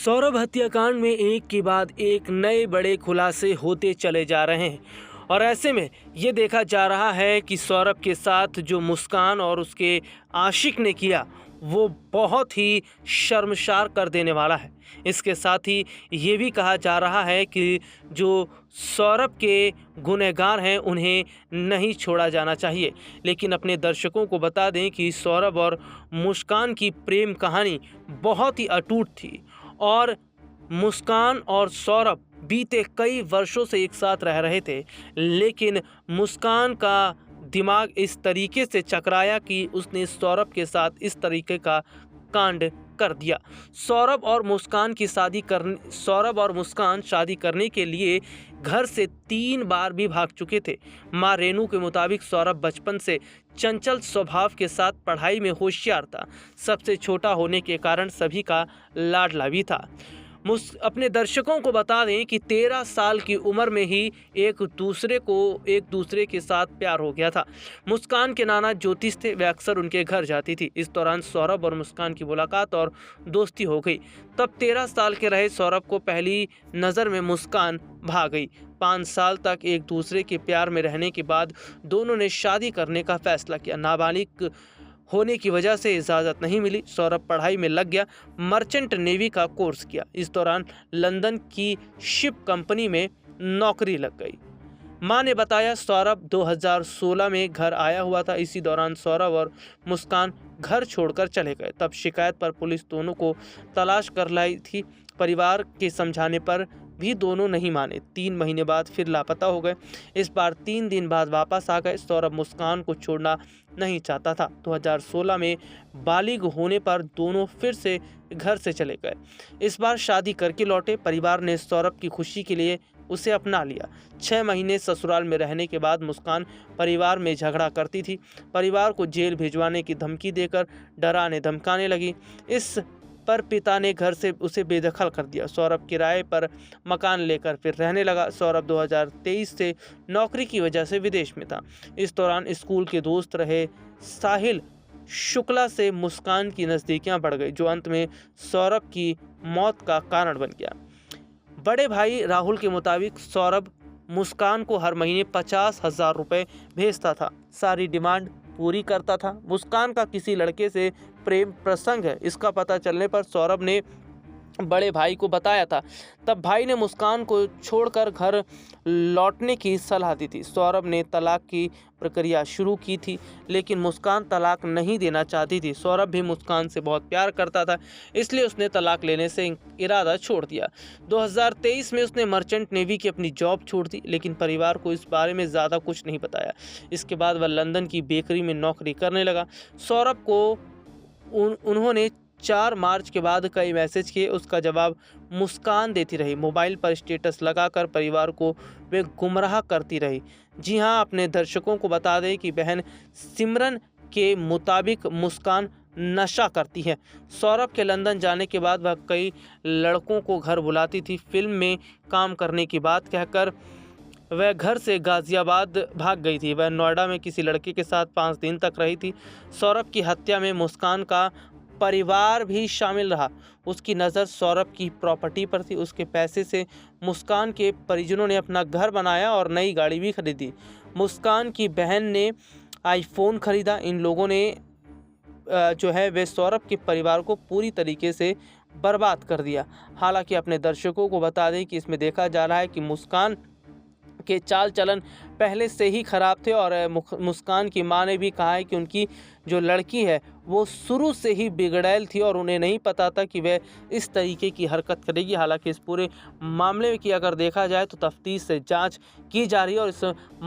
सौरभ हत्याकांड में एक के बाद एक नए बड़े खुलासे होते चले जा रहे हैं और ऐसे में ये देखा जा रहा है कि सौरभ के साथ जो मुस्कान और उसके आशिक ने किया वो बहुत ही शर्मसार कर देने वाला है। इसके साथ ही ये भी कहा जा रहा है कि जो सौरभ के गुनहगार हैं उन्हें नहीं छोड़ा जाना चाहिए। लेकिन अपने दर्शकों को बता दें कि सौरभ और मुस्कान की प्रेम कहानी बहुत ही अटूट थी और मुस्कान और सौरभ बीते कई वर्षों से एक साथ रह रहे थे। लेकिन मुस्कान का दिमाग इस तरीके से चकराया कि उसने सौरभ के साथ इस तरीके का कांड कर दिया। सौरभ और मुस्कान शादी करने के लिए घर से 3 बार भी भाग चुके थे। मां रेनू के मुताबिक सौरभ बचपन से चंचल स्वभाव के साथ पढ़ाई में होशियार था। सबसे छोटा होने के कारण सभी का लाडला भी था। अपने दर्शकों को बता दें कि 13 साल की उम्र में ही एक दूसरे के साथ प्यार हो गया था। मुस्कान के नाना ज्योतिष थे, वे अक्सर उनके घर जाती थी। इस दौरान सौरभ और मुस्कान की मुलाकात और दोस्ती हो गई। तब 13 साल के रहे सौरभ को पहली नज़र में मुस्कान भा गई। 5 साल तक एक दूसरे के प्यार में रहने के बाद दोनों ने शादी करने का फैसला किया। नाबालिग होने की वजह से इजाज़त नहीं मिली। सौरभ पढ़ाई में लग गया, मर्चेंट नेवी का कोर्स किया। इस दौरान लंदन की शिप कंपनी में नौकरी लग गई। मां ने बताया सौरभ 2016 में घर आया हुआ था। इसी दौरान सौरभ और मुस्कान घर छोड़कर चले गए। तब शिकायत पर पुलिस दोनों को तलाश कर लाई थी। परिवार के समझाने पर भी दोनों नहीं माने। 3 महीने बाद फिर लापता हो गए। इस बार 3 दिन बाद वापस आ गए। सौरभ मुस्कान को छोड़ना नहीं चाहता था। 2016 में बालिग होने पर दोनों फिर से घर से चले गए। इस बार शादी करके लौटे। परिवार ने सौरभ की खुशी के लिए उसे अपना लिया। 6 महीने ससुराल में रहने के बाद मुस्कान परिवार में झगड़ा करती थी। परिवार को जेल भिजवाने की धमकी देकर डराने धमकाने लगी। इस पर पिता ने घर से उसे बेदखल कर दिया। सौरभ किराए पर मकान लेकर फिर रहने लगा। सौरभ 2023 से नौकरी की वजह से विदेश में था। इस दौरान स्कूल के दोस्त रहे साहिल शुक्ला से मुस्कान की नज़दीकियां बढ़ गई, जो अंत में सौरभ की मौत का कारण बन गया। बड़े भाई राहुल के मुताबिक सौरभ मुस्कान को हर महीने 50,000 रुपये भेजता था। सारी डिमांड पूरी करता था। मुस्कान का किसी लड़के से प्रेम प्रसंग है, इसका पता चलने पर सौरभ ने बड़े भाई को बताया था। तब भाई ने मुस्कान को छोड़कर घर लौटने की सलाह दी थी। सौरभ ने तलाक की प्रक्रिया शुरू की थी, लेकिन मुस्कान तलाक नहीं देना चाहती थी। सौरभ भी मुस्कान से बहुत प्यार करता था, इसलिए उसने तलाक लेने से इरादा छोड़ दिया। 2023 में उसने मर्चेंट नेवी की अपनी जॉब छोड़ दी, लेकिन परिवार को इस बारे में ज़्यादा कुछ नहीं बताया। इसके बाद वह लंदन की बेकरी में नौकरी करने लगा। सौरभ को उन्होंने 4 मार्च के बाद कई मैसेज किए, उसका जवाब मुस्कान देती रही। मोबाइल पर स्टेटस लगाकर परिवार को वे गुमराह करती रही। जी हां, अपने दर्शकों को बता दें कि बहन सिमरन के मुताबिक मुस्कान नशा करती है। सौरभ के लंदन जाने के बाद वह कई लड़कों को घर बुलाती थी। फिल्म में काम करने की बात कहकर वह घर से गाजियाबाद भाग गई थी। वह नोएडा में किसी लड़के के साथ 5 दिन तक रही थी। सौरभ की हत्या में मुस्कान का परिवार भी शामिल रहा। उसकी नज़र सौरभ की प्रॉपर्टी पर थी। उसके पैसे से मुस्कान के परिजनों ने अपना घर बनाया और नई गाड़ी भी खरीदी। मुस्कान की बहन ने आईफोन खरीदा। इन लोगों ने वे सौरभ के परिवार को पूरी तरीके से बर्बाद कर दिया। हालांकि अपने दर्शकों को बता दें कि इसमें देखा जा रहा है कि मुस्कान के चाल चलन पहले से ही खराब थे और मुस्कान की मां ने भी कहा है कि उनकी जो लड़की है वो शुरू से ही बिगड़ैल थी और उन्हें नहीं पता था कि वह इस तरीके की हरकत करेगी। हालांकि इस पूरे मामले की अगर देखा जाए तो तफ्तीश से जांच की जा रही है और इस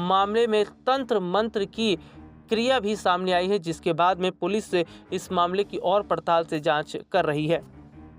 मामले में तंत्र मंत्र की क्रिया भी सामने आई है, जिसके बाद में पुलिस इस मामले की और पड़ताल से जांच कर रही है।